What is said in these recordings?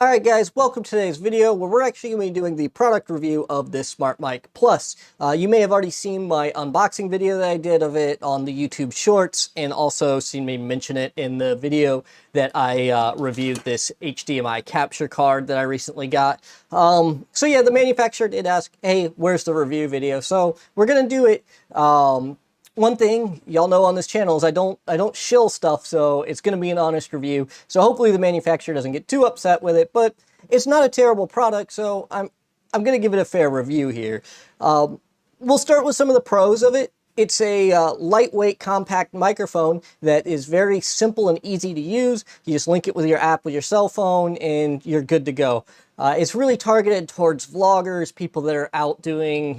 Alright guys, welcome to today's video where we're actually going to be doing the product review of this Smartmic Plus. You may have already seen my unboxing video that I did of it on the YouTube Shorts, and also seen me mention it in the video that I reviewed this HDMI capture card that I recently got. So yeah, the manufacturer did ask, hey, where's the review video? So we're going to do it. One thing y'all know on this channel is I don't shill stuff, so it's going to be an honest review. So hopefully the manufacturer doesn't get too upset with it, but it's not a terrible product, so I'm going to give it a fair review here. We'll start with some of the pros of it. It's a lightweight, compact microphone that is very simple and easy to use. You just link it with your app with your cell phone, and you're good to go. It's really targeted towards vloggers, people that are out doing,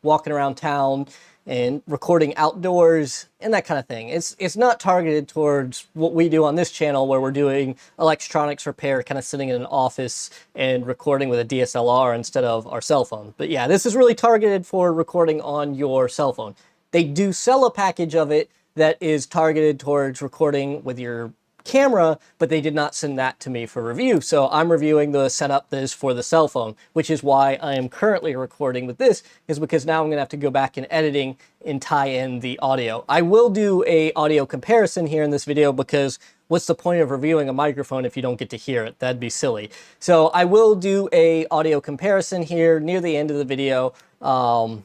walking around town and recording outdoors and that kind of thing. It's not targeted towards what we do on this channel where we're doing electronics repair, kind of sitting in an office and recording with a DSLR instead of our cell phone. But yeah, this is really targeted for recording on your cell phone. They do sell a package of it that is targeted towards recording with your camera, but they did not send that to me for review. So I'm reviewing the setup that is for the cell phone, which is why I am currently recording with this, is because now I'm gonna have to go back in editing and tie in the audio. I will do a audio comparison here in this video because what's the point of reviewing a microphone if you don't get to hear it? That'd be silly. So I will do a audio comparison here near the end of the video. Yeah,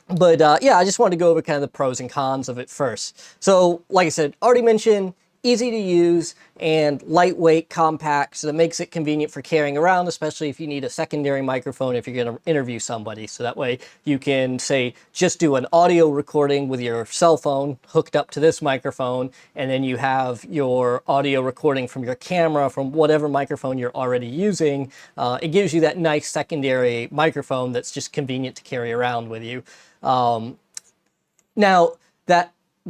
I just wanted to go over kind of the pros and cons of it first. So like I said, already mentioned, easy to use and lightweight, compact, so that makes it convenient for carrying around, especially if you need a secondary microphone if you're going to interview somebody. So that way you can, say, just do an audio recording with your cell phone hooked up to this microphone, and then you have your audio recording from your camera from whatever microphone you're already using. It gives you that nice secondary microphone that's just convenient to carry around with you. Now,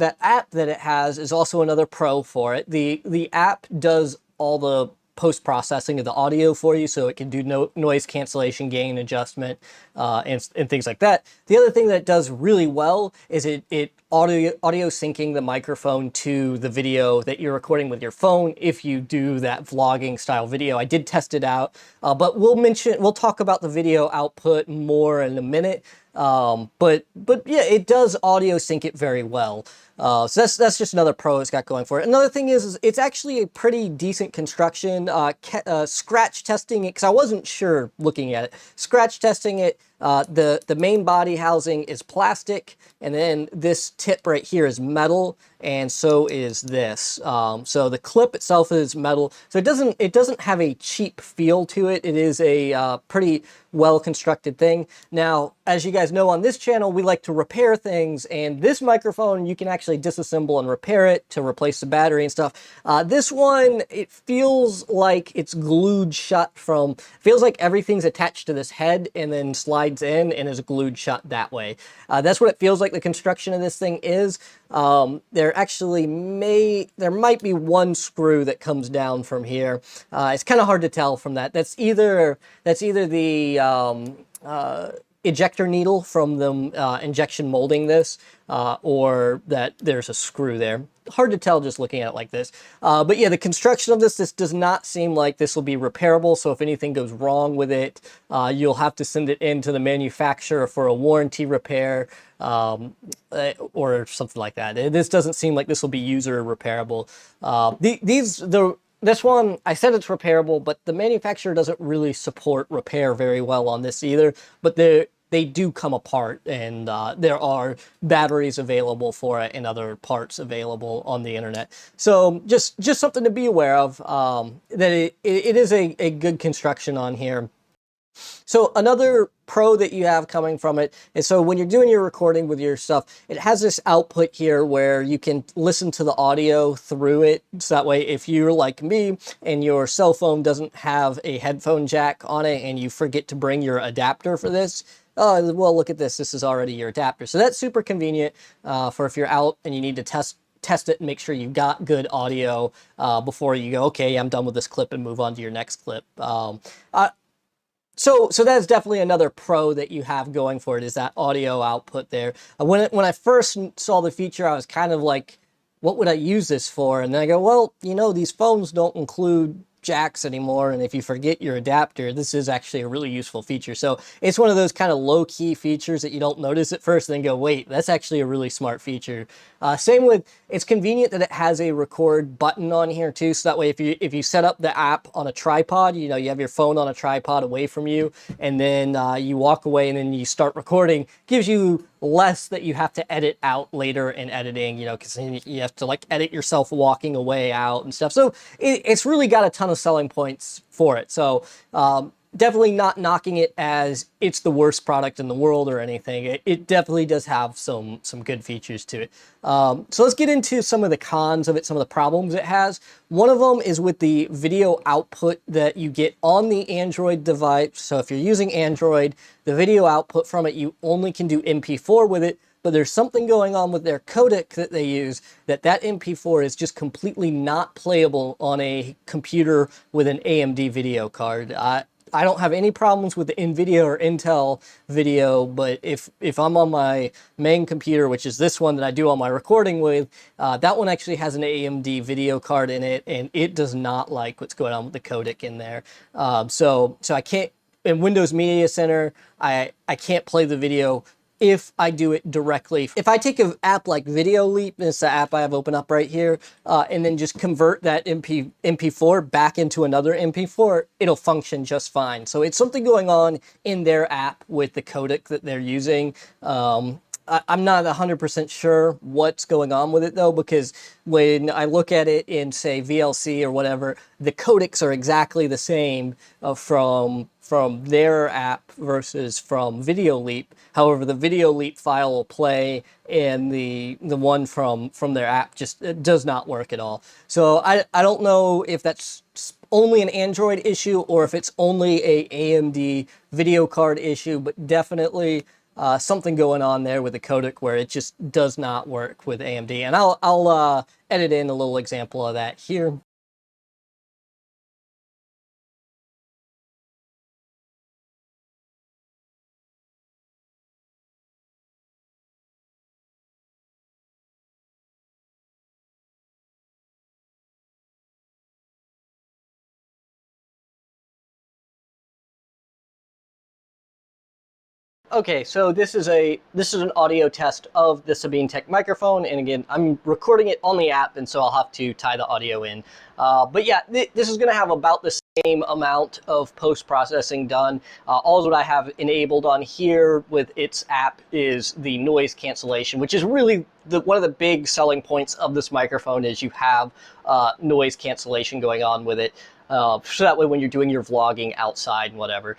that app that it has is also another pro for it. The app does all the post-processing of the audio for you, so it can do noise cancellation, gain adjustment, and things like that. The other thing that it does really well is it audio syncing the microphone to the video that you're recording with your phone if you do that vlogging style video. I did test it out, but we'll talk about the video output more in a minute. But yeah, it does audio sync it very well. So that's just another pro it's got going for it. Another thing is it's actually a pretty decent construction. Scratch testing it, because I wasn't sure looking at it. Scratch testing it, the main body housing is plastic, and then this tip right here is metal, and so is this. So the clip itself is metal, so it doesn't have a cheap feel to it. It is a pretty well constructed thing. Now, as you guys know on this channel, we like to repair things, and this microphone you can actually disassemble and repair it to replace the battery and stuff. This one, it feels like it's glued shut feels like everything's attached to this head and then slides in and is glued shut that way. That's what it feels like the construction of this thing is. There might be one screw that comes down from here. It's kind of hard to tell from that. That's either the ejector needle from them injection molding this, or that there's a screw there. Hard to tell just looking at it like this. But yeah, the construction of this does not seem like this will be repairable, so if anything goes wrong with it, you'll have to send it in to the manufacturer for a warranty repair, or something like that. This doesn't seem like this will be user repairable. This one, I said it's repairable, but the manufacturer doesn't really support repair very well on this either, but they do come apart, and there are batteries available for it and other parts available on the internet. So just something to be aware of, that it is a good construction on here. So another pro that you have coming from it is, so when you're doing your recording with your stuff, it has this output here where you can listen to the audio through it. So that way, if you're like me and your cell phone doesn't have a headphone jack on it and you forget to bring your adapter for this, oh, well, look at this. This is already your adapter. So that's super convenient for if you're out and you need to test it and make sure you got good audio before you go, okay, I'm done with this clip, and move on to your next clip. So that's definitely another pro that you have going for it, is that audio output there. When I first saw the feature, I was kind of like, what would I use this for? And then I go, well, these phones don't include jacks anymore, and if you forget your adapter, this is actually a really useful feature. So it's one of those kind of low-key features that you don't notice at first, and then go, wait, that's actually a really smart feature. Same with, it's convenient that it has a record button on here too, so that way if you set up the app on a tripod, you know, you have your phone on a tripod away from you, and then you walk away and then you start recording, gives you less that you have to edit out later in editing, you know, because you have to like edit yourself walking away out and stuff. So it's really got a ton of selling points for it. So definitely not knocking it as it's the worst product in the world or anything. It definitely does have some good features to it. So let's get into some of the cons of it, some of the problems it has. One of them is with the video output that you get on the Android device. So if you're using Android, the video output from it, you only can do MP4 with it, but there's something going on with their codec that they use that MP4 is just completely not playable on a computer with an AMD video card. I don't have any problems with the NVIDIA or Intel video, but if I'm on my main computer, which is this one that I do all my recording with, that one actually has an AMD video card in it, and it does not like what's going on with the codec in there. So I can't, in Windows Media Center, I can't play the video if I do it directly. If I take an app like Video Leap, it's the app I have open up right here, and then just convert that MP4 back into another MP4, it'll function just fine. So it's something going on in their app with the codec that they're using. I'm not 100% sure what's going on with it though, because when I look at it in, say, VLC or whatever, the codecs are exactly the same from their app versus from Video Leap. However, the Video Leap file will play, and the one from their app just does not work at all. So I don't know if that's only an Android issue or if it's only a AMD video card issue, but definitely something going on there with the codec where it just does not work with AMD. And I'll edit in a little example of that here. Okay, so this is an audio test of the Sabinetek microphone, and again, I'm recording it on the app, and so I'll have to tie the audio in. But yeah, this is going to have about the same amount of post-processing done. All that I have enabled on here with its app is the noise cancellation, which is really one of the big selling points of this microphone is you have noise cancellation going on with it. So that way when you're doing your vlogging outside and whatever.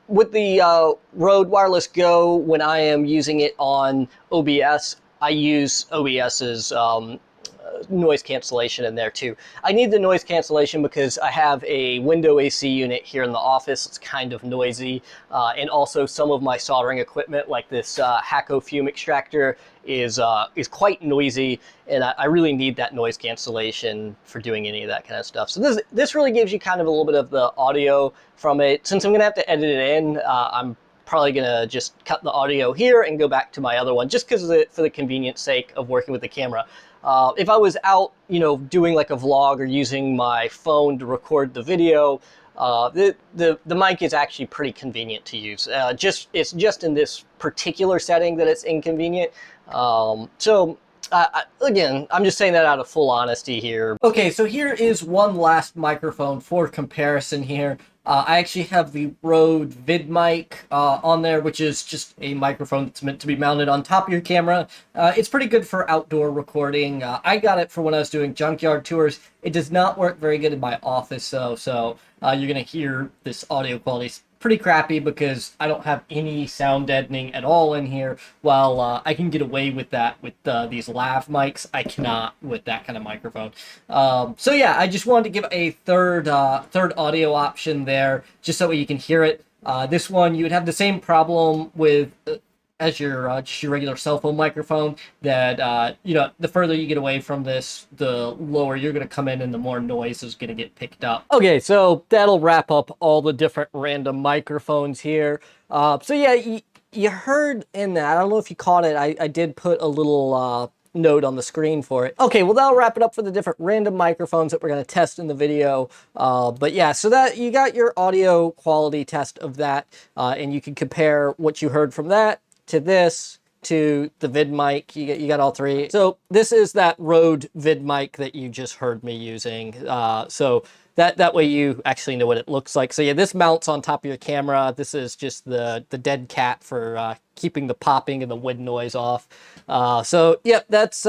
With the Rode Wireless Go, when I am using it on OBS, I use OBS's noise cancellation in there too. I need the noise cancellation because I have a window AC unit here in the office. It's kind of noisy, and also some of my soldering equipment, like this Hacko fume extractor, is quite noisy, and I really need that noise cancellation for doing any of that kind of stuff. So this really gives you kind of a little bit of the audio from it. Since I'm gonna have to edit it in, I'm probably gonna just cut the audio here and go back to my other one, just because for the convenience sake of working with the camera. If I was out, you know, doing like a vlog or using my phone to record the video, the mic is actually pretty convenient to use. It's just in this particular setting that it's inconvenient. Again, I'm just saying that out of full honesty here. Okay, so here is one last microphone for comparison here. I actually have the Rode VideoMicro on there, which is just a microphone that's meant to be mounted on top of your camera. It's pretty good for outdoor recording. I got it for when I was doing junkyard tours. It does not work very good in my office, though, so you're going to hear this audio quality pretty crappy because I don't have any sound deadening at all in here. While I can get away with that with these lav mics, I cannot with that kind of microphone. So yeah, I just wanted to give a third audio option there, just so you can hear it. This one, you would have the same problem with as your just your regular cell phone microphone, that you know, the further you get away from this, the lower you're going to come in and the more noise is going to get picked up. Okay, so that'll wrap up all the different random microphones here. So yeah, you heard in that, I don't know if you caught it, I did put a little note on the screen for it. Okay, well that'll wrap it up for the different random microphones that we're going to test in the video. But yeah, so that you got your audio quality test of that, and you can compare what you heard from that to this, to the VidMic. You got all three. So this is that Rode VidMic that you just heard me using. So that way you actually know what it looks like. So yeah, this mounts on top of your camera. This is just the dead cat for keeping the popping and the wind noise off. So yeah, that's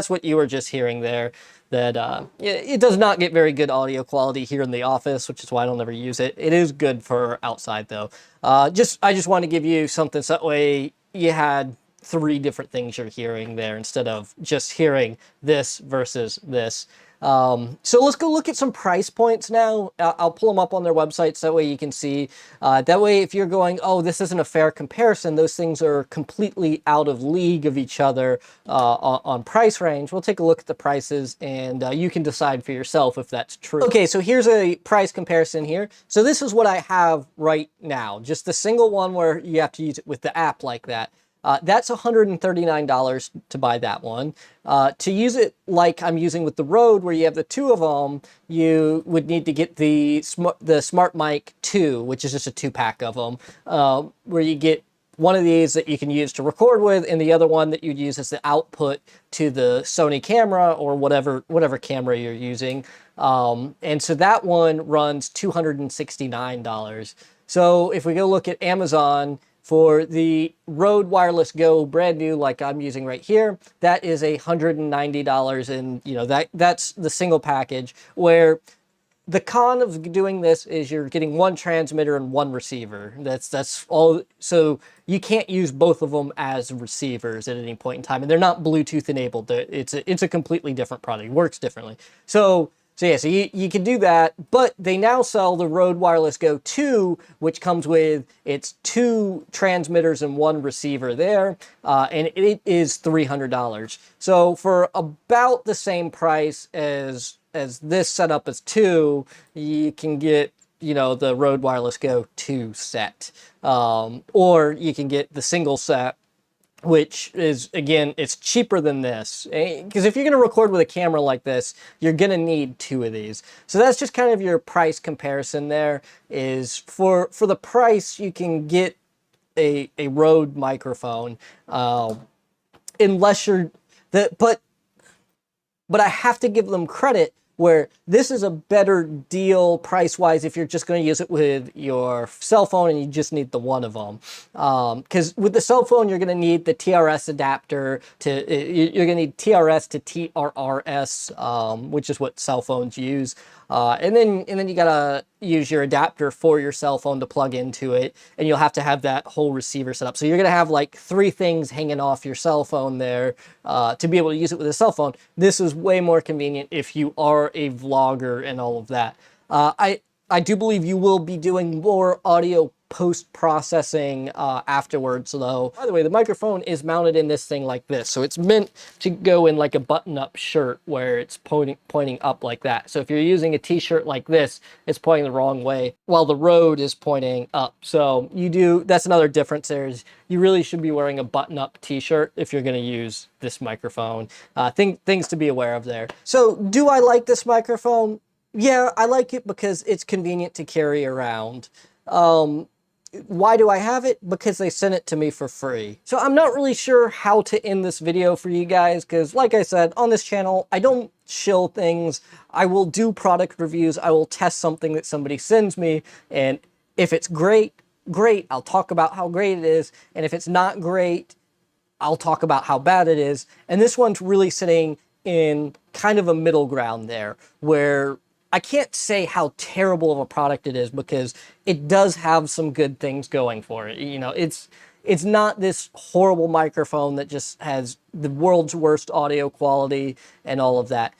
what you were just hearing there. That it does not get very good audio quality here in the office, which is why I don't ever use it. It is good for outside though. I just want to give you something so that way you had three different things you're hearing there instead of just hearing this versus this. So let's go look at some price points now. I'll pull them up on their websites, that way you can see. That way if you're going, oh, this isn't a fair comparison, those things are completely out of league of each other on price range. We'll take a look at the prices and you can decide for yourself if that's true. Okay, so here's a price comparison here. So this is what I have right now, just the single one where you have to use it with the app like that. That's $139 to buy that one. To use it like I'm using with the Rode, where you have the two of them, you would need to get the Smartmic 2, which is just a 2-pack of them, where you get one of these that you can use to record with, and the other one that you'd use as the output to the Sony camera or whatever camera you're using. And so that one runs $269. So if we go look at Amazon, for the Rode Wireless Go brand new, like I'm using right here, that is $190, and you know that's the single package. Where the con of doing this is you're getting one transmitter and one receiver. That's all. So you can't use both of them as receivers at any point in time, and they're not Bluetooth enabled. It's a completely different product. It works differently. So yeah, so you can do that, but they now sell the Rode Wireless Go 2, which comes with its 2 transmitters and 1 receiver there, and it is $300. So for about the same price as this setup as 2, you can get, you know, the Rode Wireless Go 2 set, or you can get the single set, which is, again, it's cheaper than this. Because if you're going to record with a camera like this, you're going to need 2 of these. So that's just kind of your price comparison there, is for the price, you can get a Rode microphone, unless you're... But I have to give them credit, where this is a better deal price-wise if you're just going to use it with your cell phone and you just need the one of them. Because with the cell phone, you're going to need the TRS adapter you're going to need TRS to TRRS, which is what cell phones use. And then you gotta use your adapter for your cell phone to plug into it, and you'll have to have that whole receiver set up. So you're gonna have like 3 things hanging off your cell phone there to be able to use it with a cell phone. This is way more convenient if you are a vlogger and all of that. I do believe you will be doing more audio post-processing afterwards, though. By the way, the microphone is mounted in this thing like this, so it's meant to go in like a button-up shirt where it's pointing up like that. So if you're using a t-shirt like this, it's pointing the wrong way, while the Rode is pointing up. So that's another difference there, is you really should be wearing a button-up t-shirt if you're going to use this microphone. Things to be aware of there. So do I like this microphone? Yeah, I like it because it's convenient to carry around. Why do I have it? Because they sent it to me for free. So I'm not really sure how to end this video for you guys, because like I said, on this channel, I don't shill things. I will do product reviews. I will test something that somebody sends me, and if it's great, great. I'll talk about how great it is, and if it's not great, I'll talk about how bad it is. And this one's really sitting in kind of a middle ground there, where I can't say how terrible of a product it is, because it does have some good things going for it. You know, it's not this horrible microphone that just has the world's worst audio quality and all of that.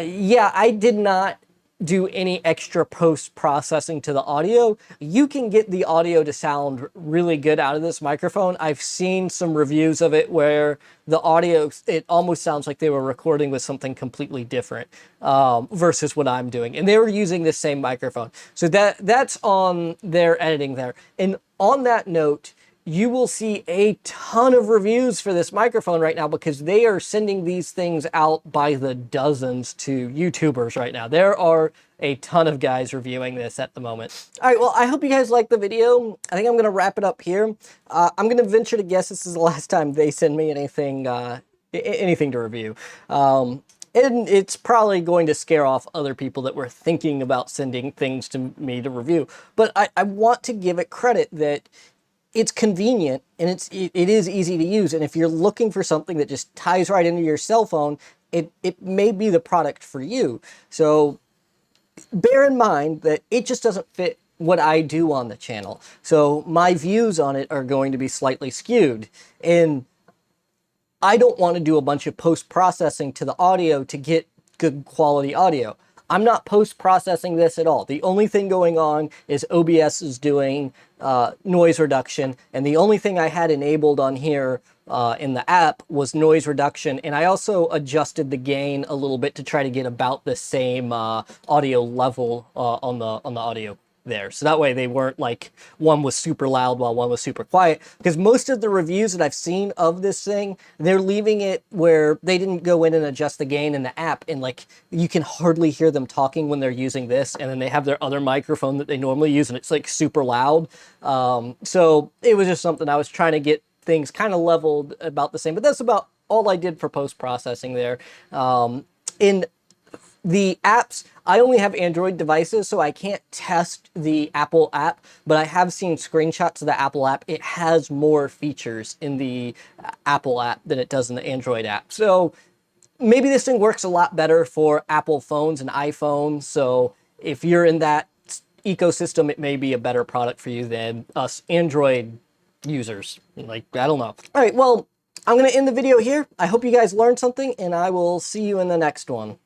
Yeah, I did not do any extra post-processing to the audio. You can get the audio to sound really good out of this microphone. I've seen some reviews of it where the audio, it almost sounds like they were recording with something completely different versus what I'm doing. And they were using the same microphone. So that's on their editing there. And on that note, you will see a ton of reviews for this microphone right now because they are sending these things out by the dozens to YouTubers right now. There are a ton of guys reviewing this at the moment. All right, well, I hope you guys liked the video. I think I'm going to wrap it up here. I'm going to venture to guess this is the last time they send me anything, anything to review. And it's probably going to scare off other people that were thinking about sending things to me to review. But I want to give it credit that it's convenient and it is easy to use. And if you're looking for something that just ties right into your cell phone, it may be the product for you. So bear in mind that it just doesn't fit what I do on the channel. So my views on it are going to be slightly skewed. And I don't want to do a bunch of post-processing to the audio to get good quality audio. I'm not post-processing this at all. The only thing going on is OBS is doing noise reduction, and the only thing I had enabled on here in the app was noise reduction, and I also adjusted the gain a little bit to try to get about the same audio level on the audio there. So that way they weren't like one was super loud while one was super quiet, because most of the reviews that I've seen of this thing, they're leaving it where they didn't go in and adjust the gain in the app, and like you can hardly hear them talking when they're using this, and then they have their other microphone that they normally use and it's like super loud. So it was just something I was trying to get things kind of leveled about the same, but that's about all I did for post-processing there. In the apps, I only have Android devices, so I can't test the Apple app, but I have seen screenshots of the Apple app. It has more features in the Apple app than it does in the Android app. So maybe this thing works a lot better for Apple phones and iPhones. So if you're in that ecosystem, it may be a better product for you than us Android users. Like, I don't know. All right, well, I'm going to end the video here. I hope you guys learned something, and I will see you in the next one.